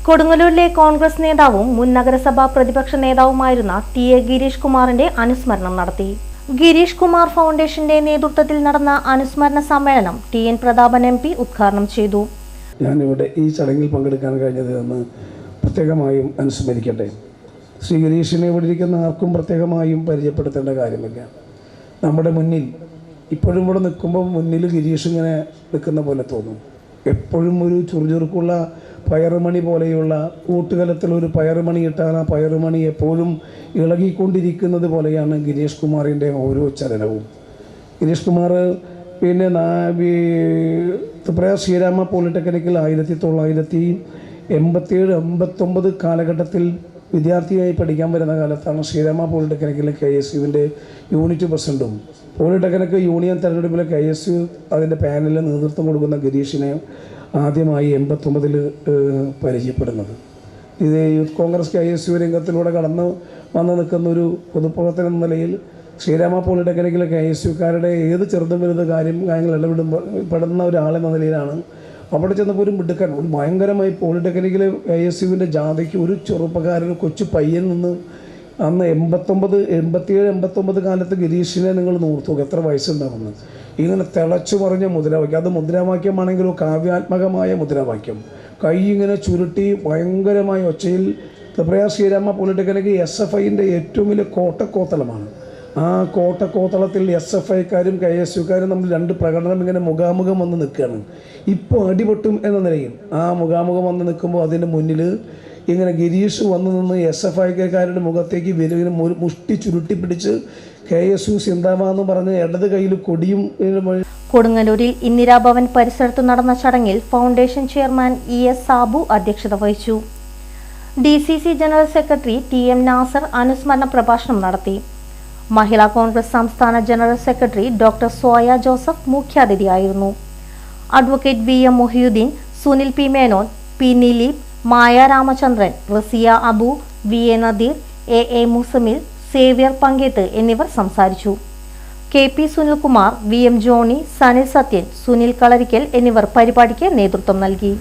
കൊടുങ്ങല്ലൂരിലെ കോൺഗ്രസ് നേതാവും മുൻ നഗരസഭാ പ്രതിപക്ഷ നേതാവുമായിരുന്ന ടി.എ. ഗിരീഷ് കുമാറിന്റെ അനുസ്മരണം നടത്തി. ഗിരീഷ് കുമാർ ഫൗണ്ടേഷന്റെ നേതൃത്വത്തിൽ നടന്ന അനുസ്മരണ സമ്മേളനം ടി.എൻ. പ്രതാപൻ എം.പി. ഉദ്ഘാടനം ചെയ്തു. ഞാനിവിടെ ഈ ചടങ്ങിൽ പങ്കെടുക്കാൻ കഴിഞ്ഞത് എന്ന് പ്രത്യേകമായും അനുസ്മരിക്കട്ടെ. ശ്രീ ഗിരീഷിനെ ഇവിടെ ഇരിക്കുന്ന ആർക്കും പ്രത്യേകമായും പരിചയപ്പെടുത്തേണ്ട കാര്യമില്ല. നമ്മുടെ മുന്നിൽ ഇപ്പോഴും ഇവിടെ നിൽക്കുമ്പോൾ മുന്നിൽ ഗിരീഷ് ഇങ്ങനെ നിൽക്കുന്ന പോലെ തോന്നും. എപ്പോഴും ഒരു ചുറുചുറുക്കുള്ള പയറുമണി പോലെയുള്ള കൂട്ടുകലത്തിലൊരു പയറുമണി ഇട്ടാൽ ആ പയറുമണി എപ്പോഴും ഇളകിക്കൊണ്ടിരിക്കുന്നത് പോലെയാണ് ഗിരീഷ് കുമാറിൻ്റെ ഓരോ ചലനവും. ഗിരീഷ് കുമാർ പിന്നെ ത്രിപുര ശ്രീരാമ പോളിടെക്നിക്കിൽ 1987-89 കാലഘട്ടത്തിൽ വിദ്യാർത്ഥിയായി പഠിക്കാൻ വരുന്ന കാലത്താണ് ശ്രീരാമ പോളിടെക്നിക്കിലെ KSUവിൻ്റെ യൂണിറ്റ് പ്രസിഡൻറ്റും പോളിടെക്നിക് യൂണിയൻ തെരഞ്ഞെടുപ്പിലെ KSU അതിൻ്റെ പാനലിൽ നേതൃത്വം കൊടുക്കുന്ന ഗിരീഷിനെ ആദ്യമായി 89-ൽ പരിചയപ്പെടുന്നത്. ഇത് യൂത്ത് കോൺഗ്രസ് KSU രംഗത്തിലൂടെ കടന്നു വന്ന് നിൽക്കുന്ന ഒരു പൊതുപ്രവർത്തനം എന്ന നിലയിൽ ശ്രീരാമ പോളിടെക്നിക്കിലെ KSUക്കാരുടെ ഏത് ചെറുതും വലുത് കാര്യങ്ങൾ ഇടപെടുന്ന ഒരാളെന്ന നിലയിലാണ് അവിടെ ചെന്നപ്പോൾ ഒരു മിടുക്കൻ ഒരു ഭയങ്കരമായി പോളിടെക്നിക്കിലെ KSUവിൻ്റെ ജാഥയ്ക്ക് ഒരു ചെറുപ്പക്കാരൻ കൊച്ചു പയ്യൻ നിന്ന് അന്ന് 87-89 കാലത്ത് ഗിരീഷിനെ നിങ്ങൾ നോർത്തുക എത്ര വയസ്സുണ്ടാവുന്നത് ഇങ്ങനെ തിളച്ചു പറഞ്ഞ മുദ്രാവാക്യം. അത് മുദ്രാവാക്യമാണെങ്കിലോ കാവ്യാത്മകമായ മുദ്രാവാക്യം. കൈ ഇങ്ങനെ ചുരുട്ടി ഭയങ്കരമായ ഒച്ചയിൽ ത്രിപുര ശ്രീരാമ പോളിടെക്നിക് SFIൻ്റെ ഏറ്റവും വലിയ കോട്ടക്കോത്തളമാണ്. ആ കോട്ടക്കോത്തളത്തിൽ SFIക്കാരും KSUക്കാരും നമ്മൾ രണ്ട് പ്രകടനം ഇങ്ങനെ മുഖാമുഖം വന്ന് നിൽക്കുകയാണ്. ഇപ്പോൾ അടിപൊട്ടും എന്ന നിലയിൽ ആ മുഖാമുഖം വന്ന് നിൽക്കുമ്പോൾ അതിൻ്റെ മുന്നിൽ ഇങ്ങനെ ഗിരീഷ് വന്നു നിന്ന് SFIക്കാരുടെ മുഖത്തേക്ക് ഇങ്ങനെ മുഷ്ടി ചുരുട്ടി പിടിച്ച് KSU സിന്ദാബാദ് പറഞ്ഞ് ഇടത് കയ്യിൽ കൊടിയും. കൊടുങ്ങല്ലൂരിൽ ഇന്ദിരാഭവൻ പരിസരത്ത് നടന്ന ചടങ്ങിൽ ഫൗണ്ടേഷൻ ചെയർമാൻ ES സാബു അധ്യക്ഷത വഹിച്ചു. DCC general secretary TM Nasar അനുസ്മരണ പ്രഭാഷണം നടത്തി. മഹിളാ കോൺഗ്രസ് സംസ്ഥാന general secretary doctor Soya Joseph മുഖ്യാതിഥിയായിരുന്നു. Advocate VM Muhiyuddin, Sunil P. Menon, P. Nileep, Maya Ramachandran, Rasiya Abu, VA Nadeer, AA Musamil, Xavier Panketh എന്നിവർ സംസാരിച്ചു. KP സുനിൽകുമാർ, VM ജോണി, സനിൽ സത്യൻ, സുനിൽ കളരിക്കൽ എന്നിവർ പരിപാടിക്ക് നേതൃത്വം നൽകി.